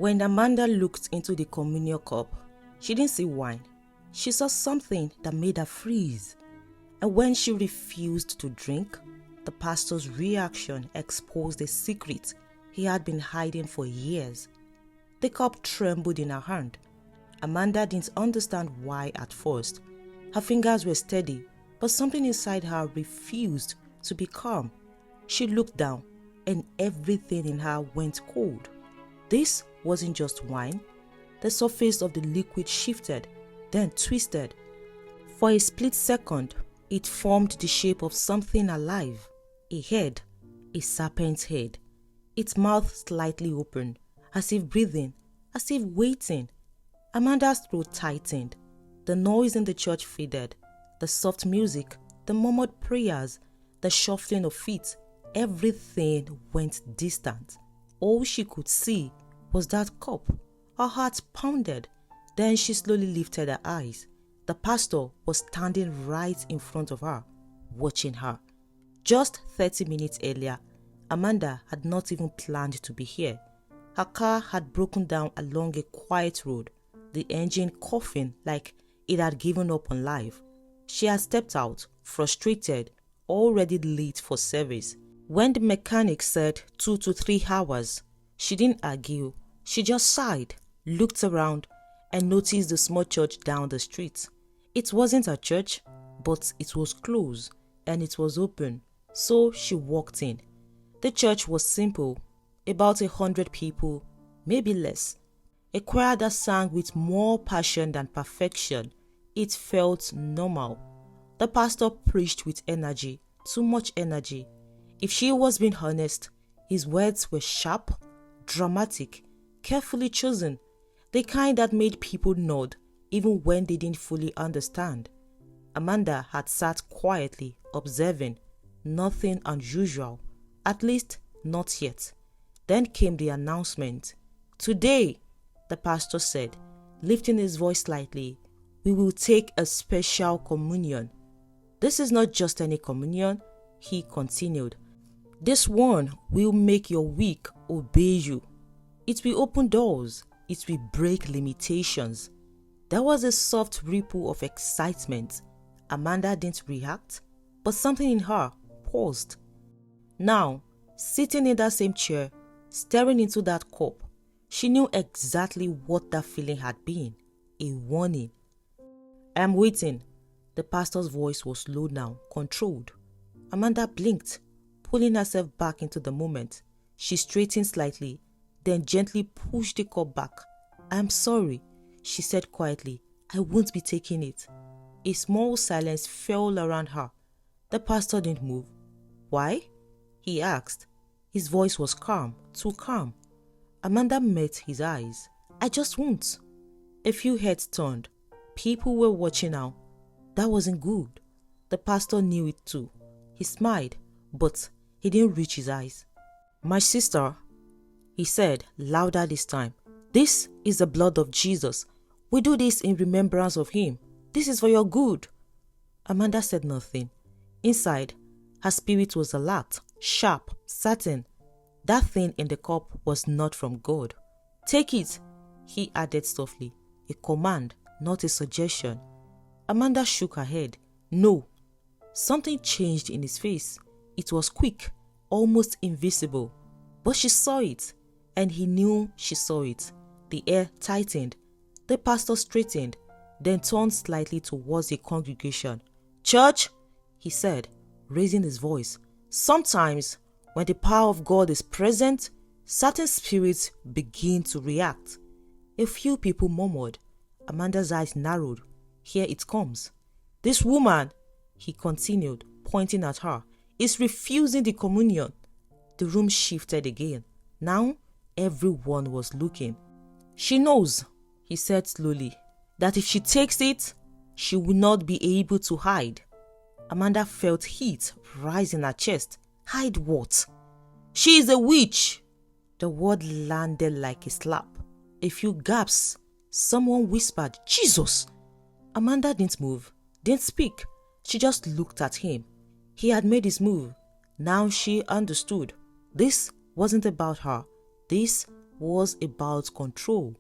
When Amanda looked into the communion cup, she didn't see wine. She saw something that made her freeze. And when she refused to drink, the pastor's reaction exposed a secret he had been hiding for years. The cup trembled in her hand. Amanda didn't understand why at first. Her fingers were steady, but something inside her refused to be calm. She looked down, and everything in her went cold. This wasn't just wine. The surface of the liquid shifted, then twisted. For a split second, it formed the shape of something alive. A head, a serpent's head. Its mouth slightly open, as if breathing, as if waiting. Amanda's throat tightened. The noise in the church faded. The soft music, the murmured prayers, the shuffling of feet, everything went distant. All she could see was that cup. Her heart pounded. Then she slowly lifted her eyes. The pastor was standing right in front of her, watching her. Just 30 minutes earlier, Amanda had not even planned to be here. Her car had broken down along a quiet road, the engine coughing like it had given up on life. She had stepped out, frustrated, already late for service. When the mechanic said 2 to 3 hours, she didn't argue. She just sighed, looked around, and noticed the small church down the street. It wasn't a church, but it was closed and it was open, so she walked in. The church was simple, about 100 people, maybe less. A choir that sang with more passion than perfection. It felt normal. The pastor preached with energy, too much energy. If she was being honest, his words were sharp, dramatic, carefully chosen, the kind that made people nod even when they didn't fully understand. Amanda had sat quietly, observing. Nothing unusual, at least not yet. Then came the announcement. "Today," the pastor said, lifting his voice slightly, "we will take a special communion." "This is not just any communion," he continued. "This one will make your week obey you. It will open doors. It will break limitations." There was a soft ripple of excitement. Amanda didn't react, but something in her paused. Now, sitting in that same chair, staring into that cup, she knew exactly what that feeling had been. A warning. "I am waiting." The pastor's voice was low now, controlled. Amanda blinked, pulling herself back into the moment. She straightened slightly, then gently pushed the cup back. "I am sorry," she said quietly. "I won't be taking it." A small silence fell around her. The pastor didn't move. "Why?" he asked. His voice was calm, too calm. Amanda met his eyes. "I just won't." A few heads turned. People were watching now. That wasn't good. The pastor knew it too. He smiled, but he didn't reach his eyes. "My sister," he said, louder this time, "this is the blood of Jesus. We do this in remembrance of him. This is for your good." Amanda said nothing. Inside, her spirit was alert, sharp, certain. That thing in the cup was not from God. "Take it," he added softly. A command, not a suggestion. Amanda shook her head. "No." Something changed in his face. It was quick, almost invisible. But she saw it, and he knew she saw it. The air tightened. The pastor straightened, then turned slightly towards the congregation. "Church," he said, raising his voice, "sometimes when the power of God is present, certain spirits begin to react." A few people murmured. Amanda's eyes narrowed. "Here it comes. This woman," he continued, pointing at her, "is refusing the communion." The room shifted again. Now everyone was looking. "She knows," he said slowly, "that if she takes it, she will not be able to hide." Amanda felt heat rise in her chest. Hide what? "She is a witch." The word landed like a slap. A few gasps. Someone whispered, "Jesus!" Amanda didn't move, didn't speak. She just looked at him. He had made his move. Now she understood. This wasn't about her. This was about control.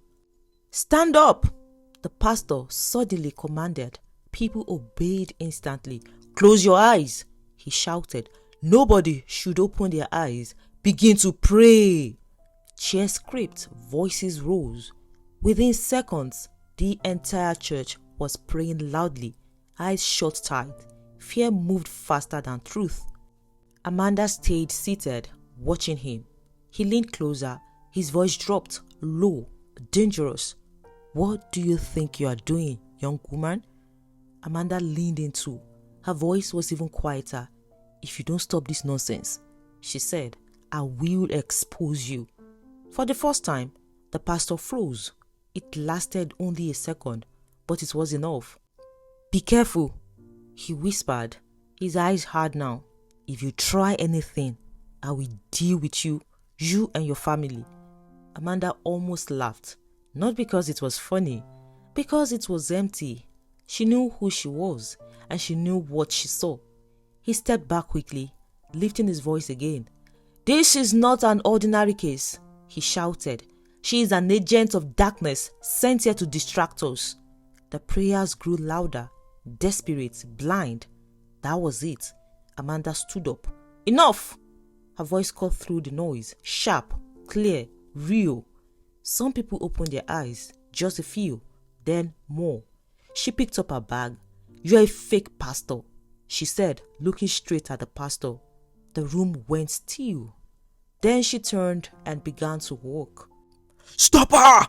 "Stand up!" the pastor suddenly commanded. People obeyed instantly. "Close your eyes," he shouted. "Nobody should open their eyes. Begin to pray." Chairs creaked, voices rose. Within seconds, the entire church was praying loudly, eyes shut tight. Fear moved faster than truth. Amanda stayed seated, watching him. He leaned closer. His voice dropped, low, dangerous. "What do you think you are doing, young woman?" Amanda leaned in too. Her voice was even quieter. "If you don't stop this nonsense," she said, "I will expose you." For the first time, the pastor froze. It lasted only a second, but it was enough. "Be careful," he whispered, his eyes hard now. "If you try anything, I will deal with you, you and your family." Amanda almost laughed, not because it was funny, because it was empty. She knew who she was, and she knew what she saw. He stepped back quickly, lifting his voice again. "This is not an ordinary case," he shouted. "She is an agent of darkness sent here to distract us." The prayers grew louder, desperate, blind. That was it. Amanda stood up. "Enough!" Her voice cut through the noise, sharp, clear, real. Some people opened their eyes, just a few, then more. She picked up her bag. "You're a fake pastor," she said, looking straight at the pastor. The room went still. Then she turned and began to walk. "Stop her!"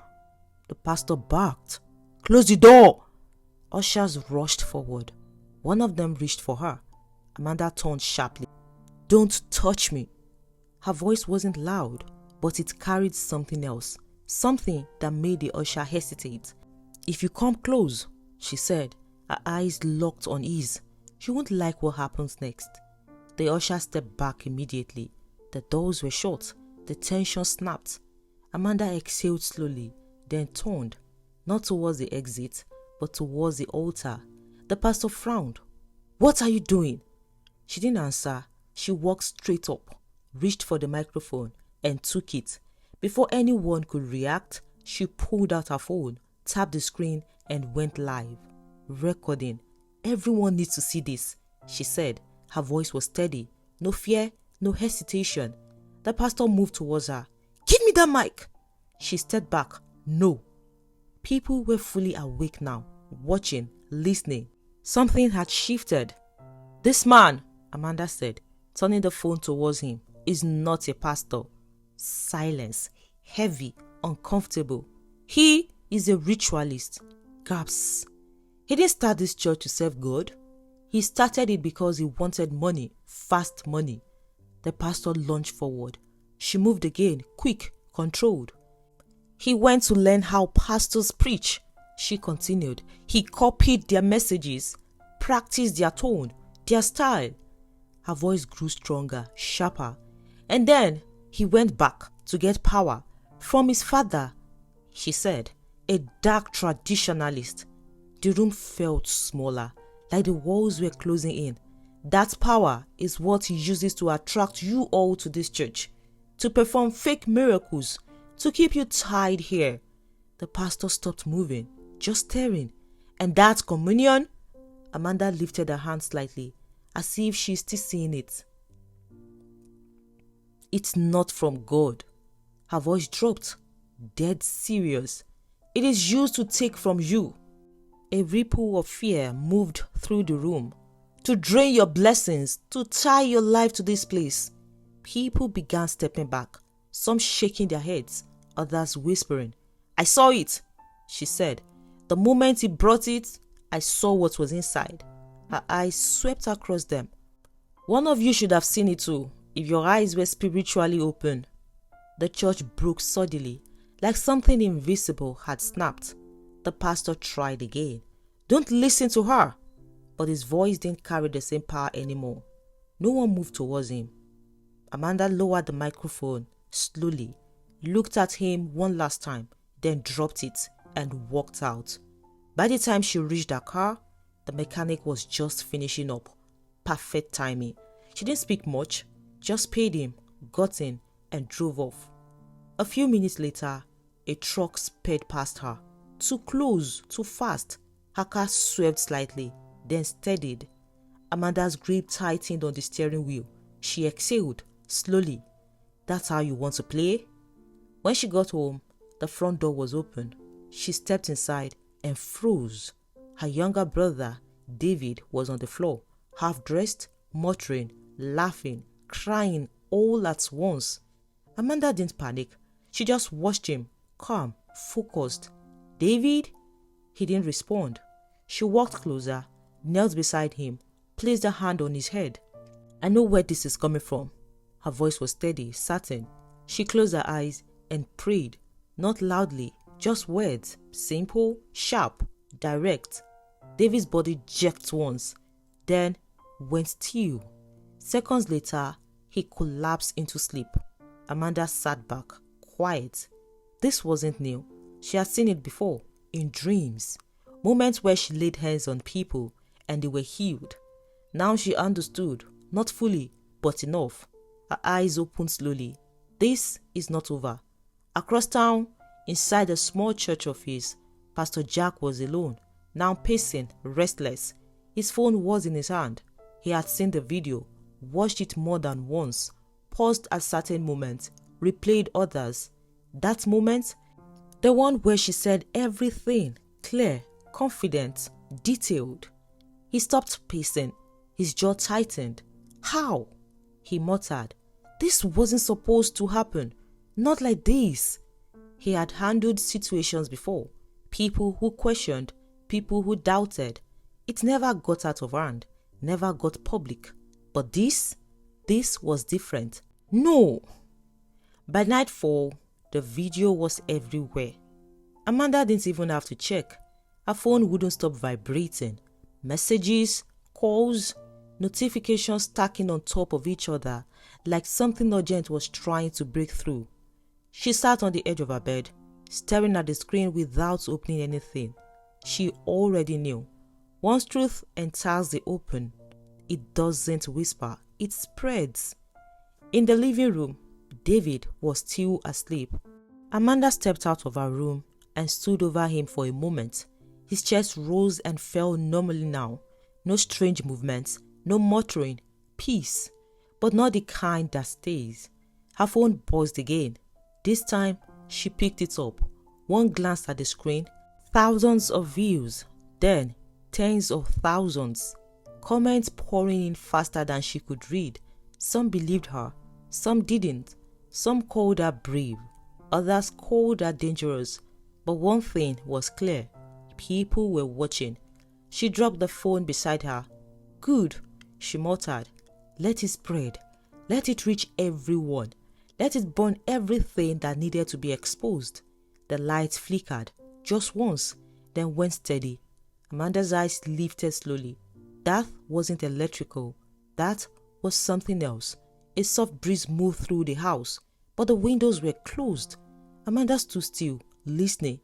the pastor barked. "Close the door!" Ushers rushed forward. One of them reached for her. Amanda turned sharply. "Don't touch me." Her voice wasn't loud, but it carried something else, something that made the usher hesitate. "If you come close," she said, her eyes locked on his, "you won't like what happens next." The usher stepped back immediately. The doors were shut. The tension snapped. Amanda exhaled slowly, then turned, not towards the exit, but towards the altar. The pastor frowned. "What are you doing?" She didn't answer. She walked straight up, reached for the microphone, and took it. Before anyone could react, she pulled out her phone, tapped the screen, and went live. "Recording. Everyone needs to see this," she said. Her voice was steady. No fear, no hesitation. The pastor moved towards her. "Give me that mic!" She stepped back. "No." People were fully awake now, watching, listening. Something had shifted. "This man," Amanda said, turning the phone towards him, "is not a pastor." Silence. Heavy, uncomfortable. "He is a ritualist." Gasps. "He didn't start this church to serve God. He started it because he wanted money, fast money." The pastor lunged forward. She moved again, quick, controlled. "He went to learn how pastors preach," she continued. "He copied their messages, practiced their tone, their style." Her voice grew stronger, sharper. "And then he went back to get power from his father," she said, "a dark traditionalist." The room felt smaller, like the walls were closing in. "That power is what he uses to attract you all to this church, to perform fake miracles, to keep you tied here." The pastor stopped moving, just staring. "And that communion?" Amanda lifted her hand slightly, as if she's still seeing it. "It's not from God." Her voice dropped, dead serious. "It is used to take from you." A ripple of fear moved through the room. "To drain your blessings, to tie your life to this place." People began stepping back, some shaking their heads, others whispering. "I saw it," she said. "The moment he brought it, I saw what was inside." Her eyes swept across them. "One of you should have seen it too, if your eyes were spiritually open." The church broke suddenly, like something invisible had snapped. The pastor tried again. "Don't listen to her." But his voice didn't carry the same power anymore. No one moved towards him. Amanda lowered the microphone slowly, looked at him one last time, then dropped it and walked out. By the time she reached her car, the mechanic was just finishing up. Perfect timing. She didn't speak much, just paid him, got in, and drove off. A few minutes later, a truck sped past her. Too close, too fast. Her car swerved slightly, then steadied. Amanda's grip tightened on the steering wheel. She exhaled, slowly. That's how you want to play? When she got home, the front door was open. She stepped inside and froze. Her younger brother, David, was on the floor, half-dressed, muttering, laughing, crying all at once. Amanda didn't panic. She just watched him, calm, focused. "David?" He didn't respond. She walked closer, knelt beside him, placed her hand on his head. "I know where this is coming from." Her voice was steady, certain. She closed her eyes and prayed, not loudly, just words, simple, sharp, direct. David's body jerked once, then went still. Seconds later, he collapsed into sleep. Amanda sat back, quiet. This wasn't new. She had seen it before, in dreams. Moments where she laid hands on people and they were healed. Now she understood, not fully, but enough. Her eyes opened slowly. This is not over. Across town, inside a small church office, Pastor Jack was alone, now pacing, restless. His phone was in his hand. He had seen the video, watched it more than once, paused at certain moments, replayed others. That moment, the one where she said everything, clear, confident, detailed. He stopped pacing. His jaw tightened. "How?" he muttered. "This wasn't supposed to happen. Not like this." He had handled situations before. People who questioned, people who doubted. It never got out of hand, never got public. But this was different. No! By nightfall, the video was everywhere. Amanda didn't even have to check. Her phone wouldn't stop vibrating. Messages, calls, notifications stacking on top of each other like something urgent was trying to break through. She sat on the edge of her bed, staring at the screen without opening anything. She already knew. Once truth enters the open, it doesn't whisper, it spreads. In the living room, David was still asleep. Amanda stepped out of her room and stood over him for a moment. His chest rose and fell normally now. No strange movements, no muttering, peace, but not the kind that stays. Her phone buzzed again. This time, she picked it up. One glance at the screen, thousands of views, then tens of thousands. Comments pouring in faster than she could read. Some believed her, some didn't. Some called her brave, others called her dangerous. But one thing was clear. People were watching. She dropped the phone beside her. "Good," she muttered. "Let it spread. Let it reach everyone. Let it burn everything that needed to be exposed." The light flickered, just once, then went steady. Amanda's eyes lifted slowly. That wasn't electrical. That was something else. A soft breeze moved through the house, but the windows were closed. Amanda stood still, listening.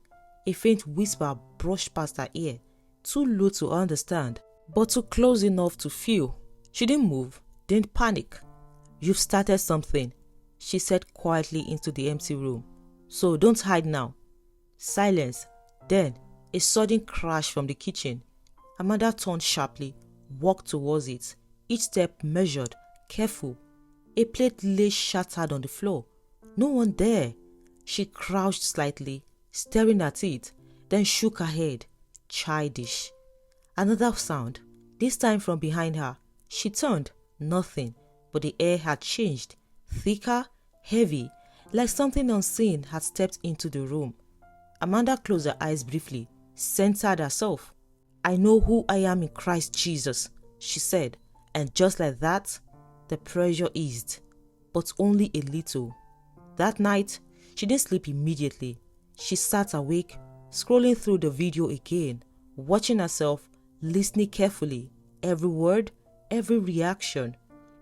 A faint whisper brushed past her ear, too low to understand, but too close enough to feel. She didn't move, didn't panic. "You've started something," she said quietly into the empty room. "So don't hide now." Silence. Then, a sudden crash from the kitchen. Amanda turned sharply, walked towards it, each step measured, careful. A plate lay shattered on the floor. No one there. She crouched slightly, staring at it, then shook her head. Childish. Another sound, this time from behind her. She turned. Nothing, but the air had changed. Thicker, heavy, like something unseen had stepped into the room. Amanda closed her eyes briefly, centered herself. "I know who I am in Christ Jesus," she said, and just like that, the pressure eased, but only a little. That night, she didn't sleep immediately. She sat awake, scrolling through the video again, watching herself, listening carefully, every word, every reaction.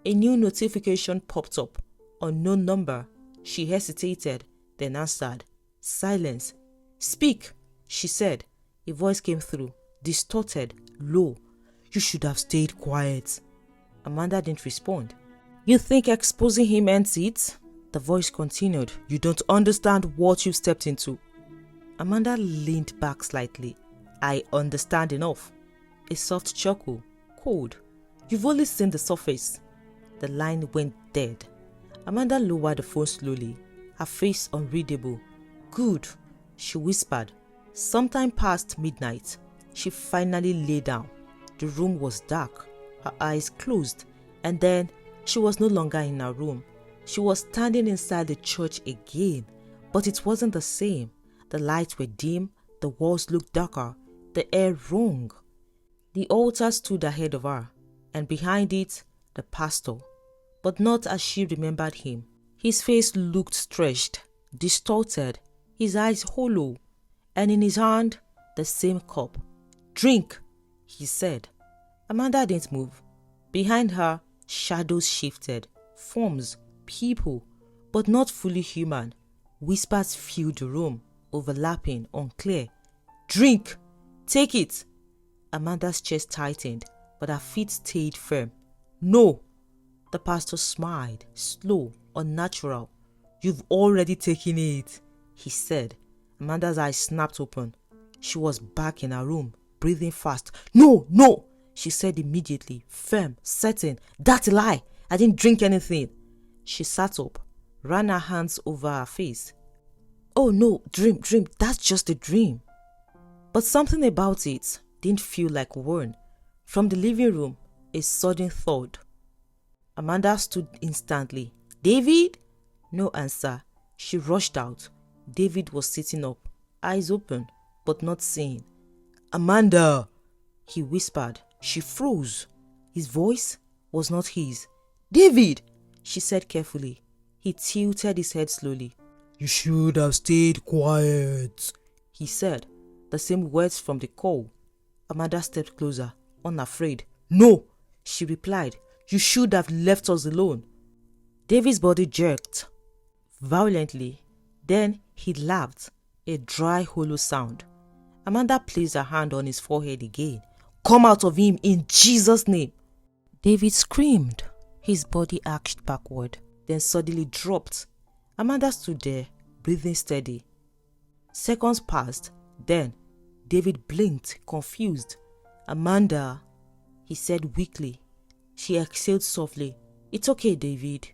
A new notification popped up, unknown number. She hesitated, then answered. Silence. "Speak," she said. A voice came through, distorted, low. "You should have stayed quiet." Amanda didn't respond. "You think exposing him ends it?" The voice continued, "You don't understand what you've stepped into." Amanda leaned back slightly. "I understand enough." A soft chuckle. "Cold. You've only seen the surface." The line went dead. Amanda lowered the phone slowly, her face unreadable. "Good," she whispered. Sometime past midnight, she finally lay down. The room was dark, her eyes closed, and then she was no longer in her room. She was standing inside the church again, but it wasn't the same. The lights were dim, the walls looked darker, the air wrong. The altar stood ahead of her, and behind it, the pastor, but not as she remembered him. His face looked stretched, distorted, his eyes hollow, and in his hand, the same cup. "Drink," he said. Amanda didn't move. Behind her, shadows shifted, forms, people, but not fully human. Whispers filled the room, overlapping, unclear. "Drink! Take it!" Amanda's chest tightened, but her feet stayed firm. "No!" The pastor smiled, slow, unnatural. "You've already taken it," he said. Amanda's eyes snapped open. She was back in her room, breathing fast. "No, no," she said immediately, firm, certain. "That's a lie. I didn't drink anything." She sat up, ran her hands over her face. "Oh no, dream, that's just a dream." But something about it didn't feel like one. From the living room, a sudden thud. Amanda stood instantly. "David?" No answer. She rushed out. David was sitting up, eyes open, but not seeing. "Amanda!" he whispered. She froze. His voice was not his. "David!" she said carefully. He tilted his head slowly. "You should have stayed quiet," he said. The same words from the call. Amanda stepped closer, unafraid. "No," she replied. "You should have left us alone." David's body jerked violently. Then he laughed, a dry, hollow sound. Amanda placed her hand on his forehead again. "Come out of him in Jesus' name." David screamed. His body arched backward, then suddenly dropped. Amanda stood there, breathing steady. Seconds passed. Then David blinked, confused. "Amanda," he said weakly. She exhaled softly. "It's okay, David."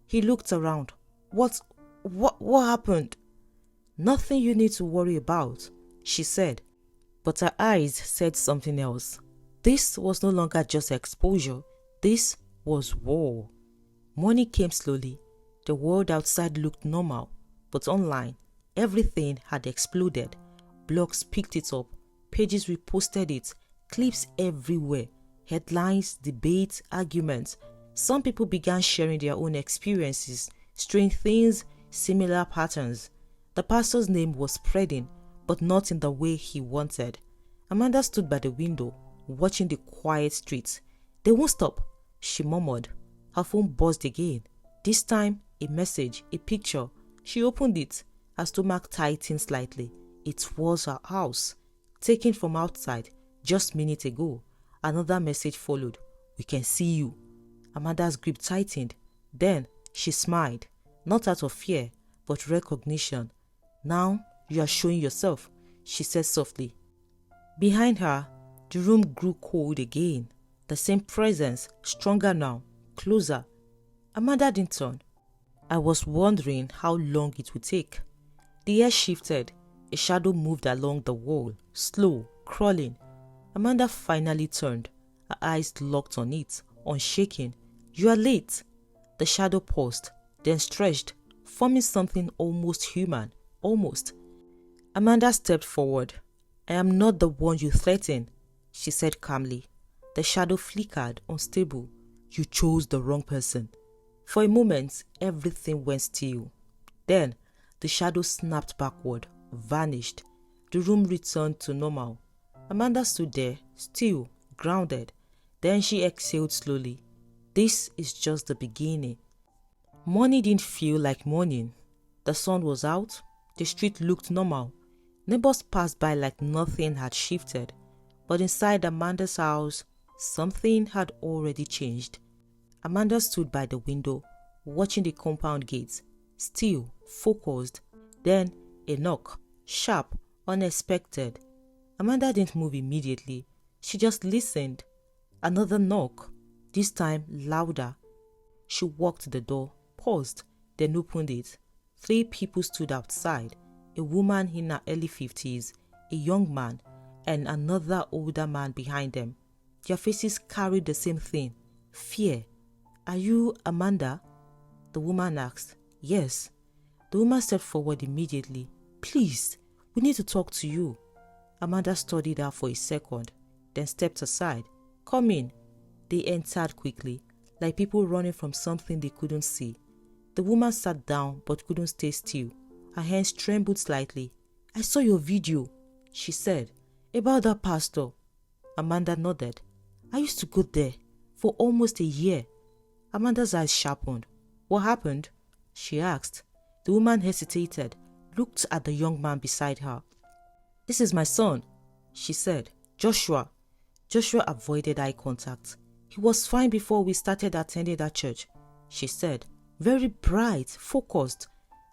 He looked around. What happened?" "Nothing you need to worry about," she said. But her eyes said something else. This was no longer just exposure. This was war. Morning came slowly. The world outside looked normal, but online, everything had exploded. Blogs picked it up, pages reposted it, clips everywhere, headlines, debates, arguments. Some people began sharing their own experiences, strange things, similar patterns. The pastor's name was spreading, but not in the way he wanted. Amanda stood by the window, watching the quiet streets. "They won't stop," she murmured. Her phone buzzed again. This time, a message, a picture. She opened it. Her stomach tightened slightly. It was her house, taken from outside just minutes ago. Another message followed. "We can see you." Amanda's grip tightened. Then she smiled, not out of fear, but recognition. "Now you are showing yourself," she said softly. Behind her, the room grew cold again. The same presence, stronger now, closer. Amanda didn't turn. I was wondering how long it would take. The air shifted. A shadow moved along the wall, slow, crawling. Amanda finally turned. Her eyes locked on it, unshaken. "You are late." The shadow paused, then stretched, forming something almost human. Almost. Amanda stepped forward. "I am not the one you threaten," she said calmly. The shadow flickered, unstable. "You chose the wrong person." For a moment, everything went still. Then, the shadow snapped backward, vanished. The room returned to normal. Amanda stood there, still, grounded. Then she exhaled slowly. This is just the beginning. Morning didn't feel like morning. The sun was out. The street looked normal. Neighbors passed by like nothing had shifted. But inside Amanda's house, something had already changed. Amanda stood by the window, watching the compound gates. still, focused. Then a knock, sharp, unexpected. Amanda didn't move immediately. She just listened. Another knock, this time louder. She walked to the door, paused, then opened it. 3 people stood outside, a woman in her early 50s, a young man, and another older man behind them. Their faces carried the same thing, fear. "Are you Amanda?" the woman asked. "Yes." The woman stepped forward immediately. "Please, we need to talk to you." Amanda studied her for a second, then stepped aside. "Come in." They entered quickly, like people running from something they couldn't see. The woman sat down but couldn't stay still. Her hands trembled slightly. "I saw your video," she said, "about that pastor." Amanda nodded. "I used to go there for almost a year." Amanda's eyes sharpened. "What happened?" she asked. The woman hesitated, looked at the young man beside her. "This is my son," she said. "Joshua." Joshua avoided eye contact. "He was fine before we started attending that church," she said. "Very bright, focused."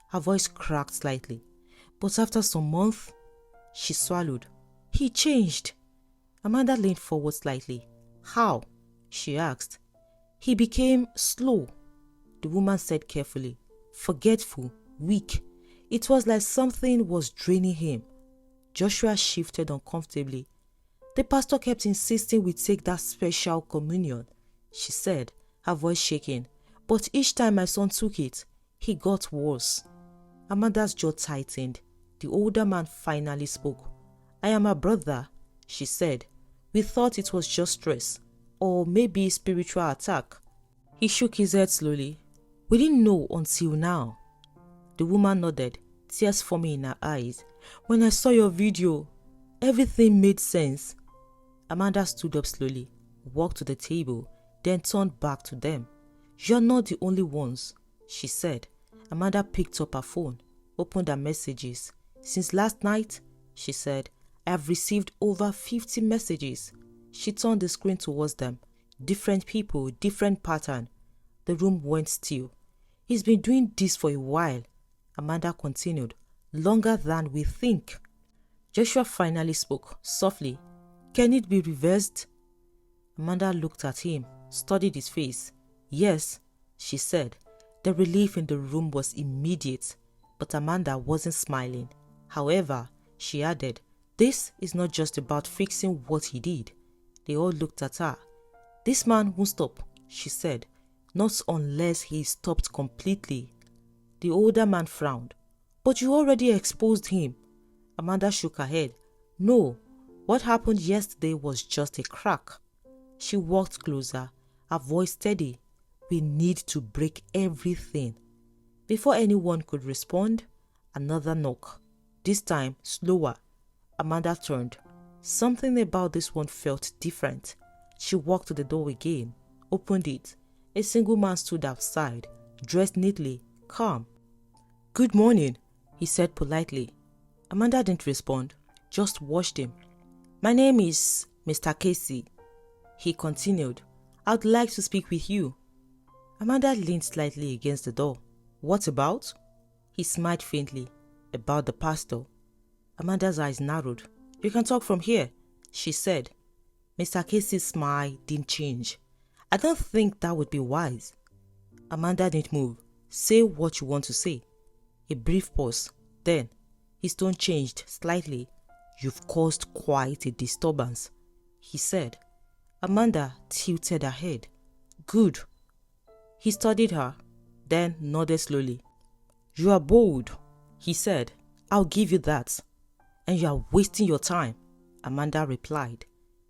Her voice cracked slightly. "But after some months," she swallowed, "he changed." Amanda leaned forward slightly. "How?" she asked. "He became slow," the woman said carefully. "Forgetful, weak. It was like something was draining him." Joshua shifted uncomfortably. "The pastor kept insisting we take that special communion," she said, her voice shaking. "But each time my son took it, he got worse." Amanda's jaw tightened. The older man finally spoke. "I am her brother," she said. "We thought it was just stress, or maybe spiritual attack." He shook his head slowly. "We didn't know until now." The woman nodded, tears forming in her eyes. "When I saw your video, everything made sense." Amanda stood up slowly, walked to the table, then turned back to them. "You're not the only ones," she said. Amanda picked up her phone, opened her messages. "Since last night," she said, "I have received over 50 messages." She turned the screen towards them. Different people, different pattern. The room went still. "He's been doing this for a while," Amanda continued. "Longer than we think." Joshua finally spoke, softly. "Can it be reversed?" Amanda looked at him, studied his face. "Yes," she said. The relief in the room was immediate, but Amanda wasn't smiling. However, she added, "This is not just about fixing what he did." They all looked at her. "This man won't stop," she said. "Not unless he stopped completely." The older man frowned. "But you already exposed him." Amanda shook her head. "No, what happened yesterday was just a crack." She walked closer, her voice steady. "We need to break everything." Before anyone could respond, another knock. This time, slower. Amanda turned. Something about this one felt different. She walked to the door again, opened it. A single man stood outside, dressed neatly, calm. "Good morning," he said politely. Amanda didn't respond, just watched him. "My name is Mr. Casey," he continued. "I'd like to speak with you." Amanda leaned slightly against the door. "What about?" He smiled faintly. "About the pastor." Amanda's eyes narrowed. "You can talk from here," she said. Mr. Casey's smile didn't change. "I don't think that would be wise." Amanda didn't move. "Say what you want to say." A brief pause. Then, his tone changed slightly. "You've caused quite a disturbance," he said. Amanda tilted her head. "Good." He studied her, then nodded slowly. "You are bold," he said. "I'll give you that." "And you are wasting your time," Amanda replied.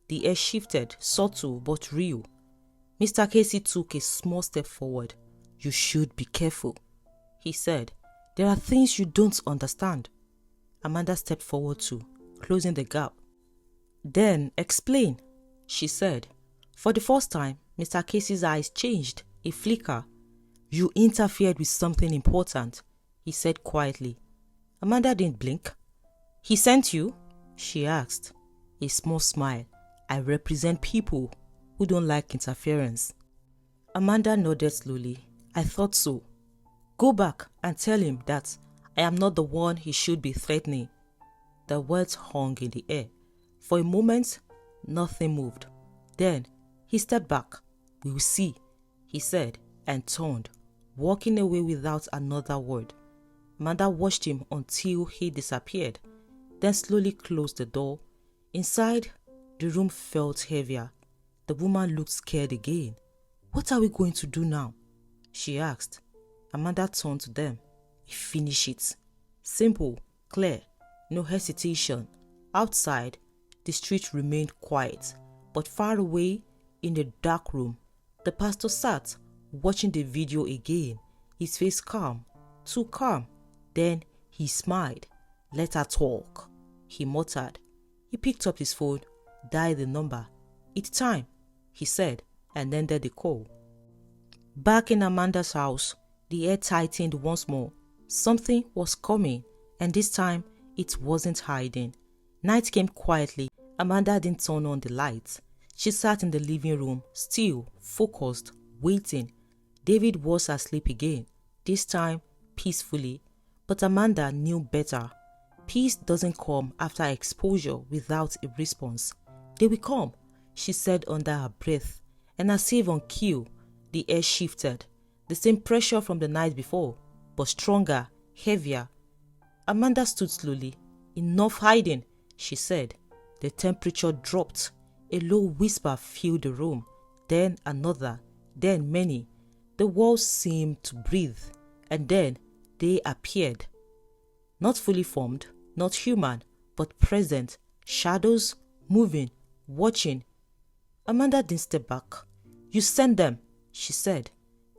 The air shifted, subtle but real. Mr. Casey took a small step forward. "You should be careful," he said. "There are things you don't understand." Amanda stepped forward too, closing the gap. "Then explain," she said. For the first time, Mr. Casey's eyes changed, a flicker. "You interfered with something important," he said quietly. Amanda didn't blink. "He sent you?" she asked. A small smile. "I represent people who don't like interference." Amanda nodded slowly. "I thought so." Go back and tell him that I am not the one he should be threatening. The words hung in the air. For a moment, nothing moved. Then he stepped back. We will see, he said, and turned, walking away without another word. Amanda watched him until he disappeared, then slowly closed the door. Inside, the room felt heavier. The woman looked scared again. What are we going to do now? She asked. Amanda turned to them. Finish it. Simple, clear, no hesitation. Outside, the street remained quiet, but far away, in the dark room, the pastor sat, watching the video again, his face calm, too calm. Then he smiled. Let her talk, he muttered. He picked up his phone, dialed the number. It's time, he said, and ended the call. Back in Amanda's house, the air tightened once more. Something was coming, and this time it wasn't hiding. Night came quietly. Amanda didn't turn on the lights. She sat in the living room, still, focused, waiting. David was asleep again, this time peacefully. But Amanda knew better. Peace doesn't come after exposure without a response. They will come, she said under her breath, and as if on cue, the air shifted. The same pressure from the night before, but stronger, heavier. Amanda stood slowly. Enough hiding, she said. The temperature dropped. A low whisper filled the room. Then another, then many. The walls seemed to breathe, and then they appeared. Not fully formed, not human, but present. Shadows, moving, watching. Amanda didn't step back. You sent them, she said.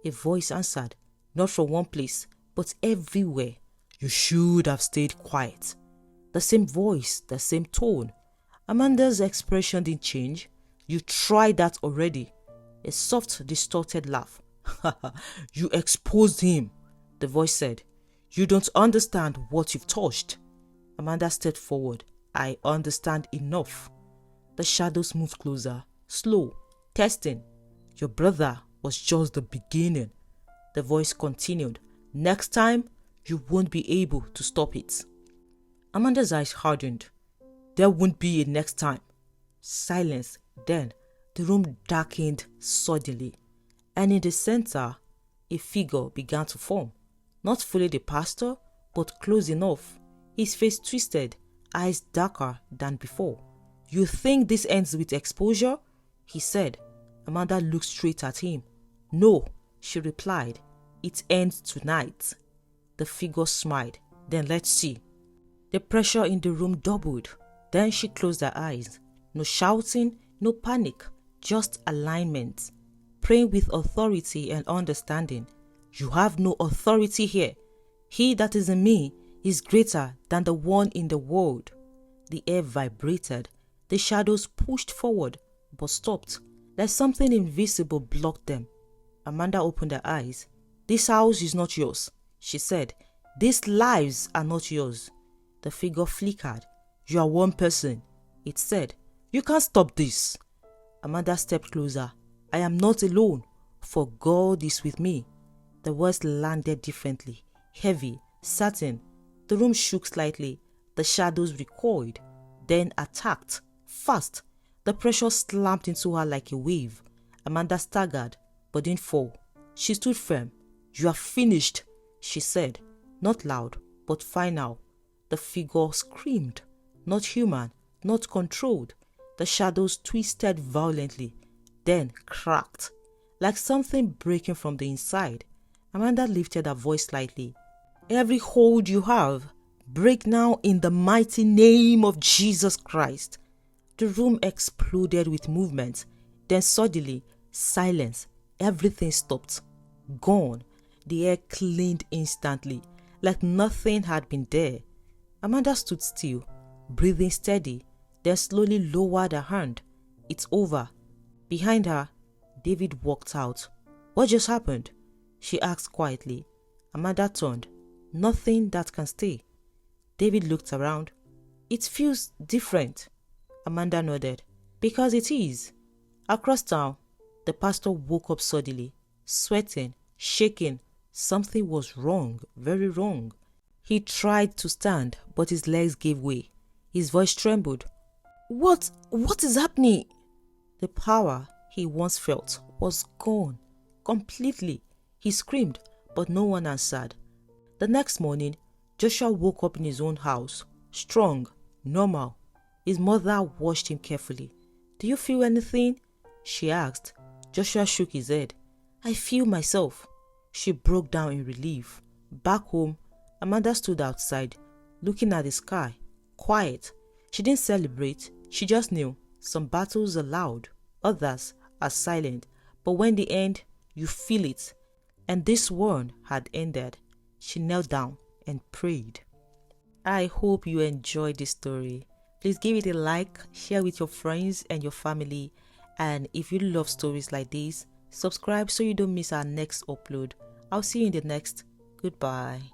A voice answered, not from one place, but everywhere. You should have stayed quiet. The same voice, the same tone. Amanda's expression didn't change. You tried that already. A soft, distorted laugh. You exposed him, the voice said. You don't understand what you've touched. Amanda stepped forward. I understand enough. The shadows moved closer, slow, testing. Your brother was just the beginning. The voice continued. Next time, you won't be able to stop it. Amanda's eyes hardened. There won't be a next time. Silence. Then, the room darkened suddenly. And in the center, a figure began to form. Not fully the pastor, but close enough. His face twisted, eyes darker than before. You think this ends with exposure? He said. Amanda looked straight at him. No, she replied. It ends tonight. The figure smiled. Then let's see. The pressure in the room doubled. Then she closed her eyes. No shouting, no panic, just alignment. Praying with authority and understanding. You have no authority here. He that is in me is greater than the one in the world. The air vibrated. The shadows pushed forward, but stopped. Like something invisible blocked them. Amanda opened her eyes. This house is not yours, she said. These lives are not yours. The figure flickered. You are one person, it said. You can't stop this. Amanda stepped closer. I am not alone, for God is with me. The words landed differently, heavy, certain. The room shook slightly. The shadows recoiled, then attacked, fast. The pressure slammed into her like a wave. Amanda staggered, but didn't fall. She stood firm. You are finished, she said. Not loud, but final. The figure screamed. Not human, not controlled. The shadows twisted violently, then cracked, like something breaking from the inside. Amanda lifted her voice slightly. Every hold you have, break now in the mighty name of Jesus Christ. The room exploded with movement. Then suddenly, silence. Everything stopped. Gone. The air cleaned instantly, like nothing had been there. Amanda stood still, breathing steady, then slowly lowered her hand. It's over. Behind her, David walked out. What just happened? She asked quietly. Amanda turned. Nothing that can stay. David looked around. It feels different. Amanda nodded. Because it is. Across town, the pastor woke up suddenly, sweating, shaking, Something was wrong, very wrong. He tried to stand, but his legs gave way. His voice trembled. What is happening? The power he once felt was gone, completely. He screamed, but no one answered. The next morning, Joshua woke up in his own house, strong, normal. His mother watched him carefully. Do you feel anything? She asked. Joshua shook his head. I feel myself. She broke down in relief. Back home, Amanda stood outside, looking at the sky, quiet. She didn't celebrate, she just knew. Some battles are loud, others are silent, but when they end, you feel it. And this one had ended. She knelt down and prayed. I hope you enjoyed this story. Please give it a like, share with your friends and your family, and if you love stories like this, subscribe so you don't miss our next upload. I'll see you in the next. Goodbye.